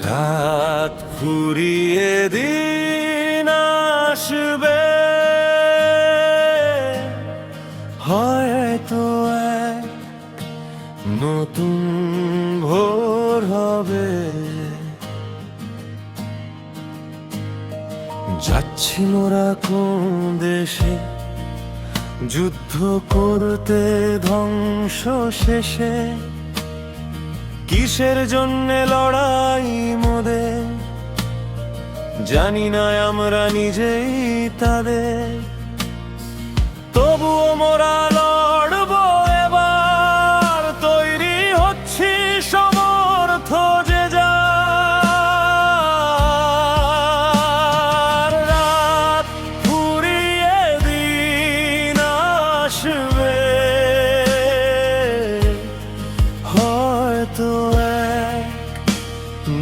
রাত ফুরিয়ে দিন আসবে, হয়তো এক নতুন ভোর হবে। যাচ্ছি মোরা কোন দেশে, যুদ্ধ করতে ধ্বংস শেষে। কিসের জন্যে লড়াই মোদের, জানি না আমরা নিজেই তাদের। তবুও মোরা লড়বো এবার, তৈরি হচ্ছি সমর্থ যে যার। রাত ফুরিয়ে দিন আসবে, হয়তো এক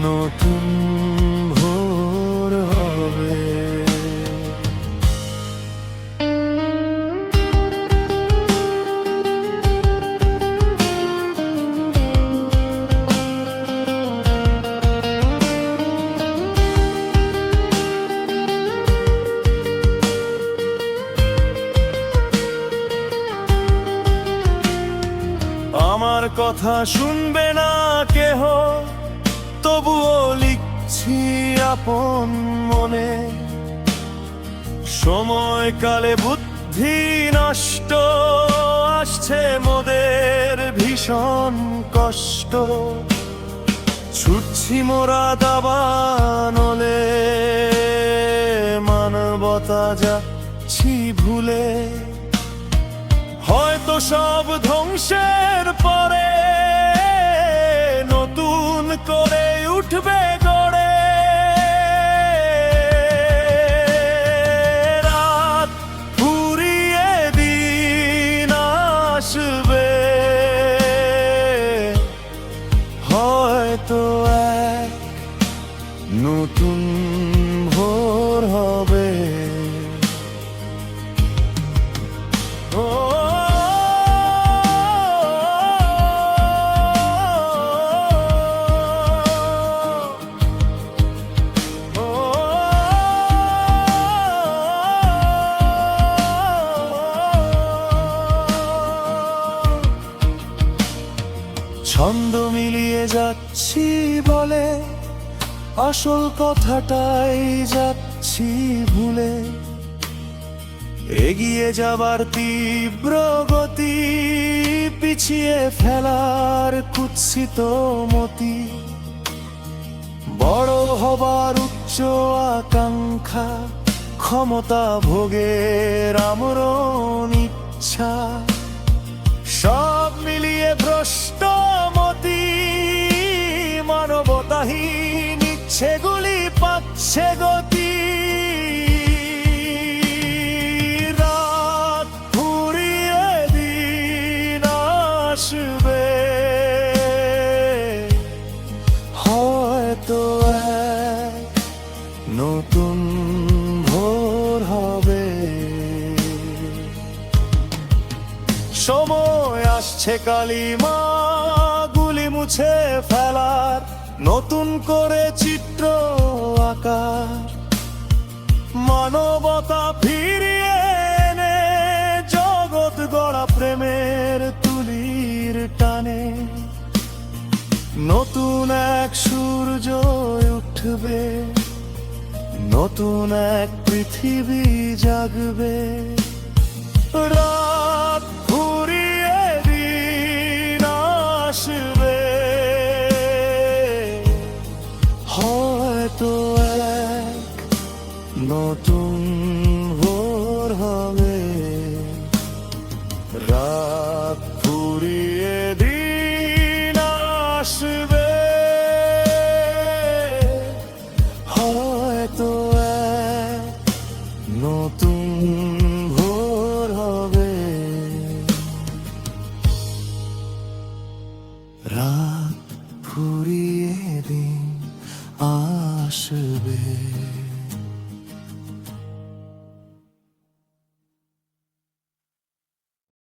নতুন ভোর হবে। আমার কথা শুনবে না কেহ, তবুও লিখছি আপন মনে। সময়কালে বুদ্ধি নষ্ট, আসছে মোদের ভীষণ কষ্ট। ছুটছি মোরা দাবানলে, মানবতা যাচ্ছি ভুলে। হয়তো সব ধ্বংসের পরে নতুন করে উঠবে গড়ে। রাত ফুরিয়ে দিন আসবে, হয়তো এক নতুন ভোর হবে। ছন্দ মিলিয়ে যাচ্ছি বলে, আসল কথাটাই যাচ্ছি ভুলে। এগিয়ে যাবার তীব্র গতি, পিছিয়ে ফেলার কুৎসিত মতি। বড় হবার উচ্চ আকাঙ্ক্ষা, ক্ষমতা ভোগের আমরণ ইচ্ছা, সব মিলিয়ে ভ্রষ্ট মতি। মানবতাহীন ইচ্ছেগুলি পাচ্ছে গতি। রাত ফুরিয়ে দিন আসবে, হয়তো এক নতুন ভোর হবে। সময় আসছে কালিমা গুলি মুছে ফেলার, নতুন করে চিত্র আকার। মানবতা ফিরিয়ে এনে জগৎ গড়া প্রেমের তুলির টানে। নতুন এক সূর্য উঠবে, নতুন এক পৃথিবী জাগবে।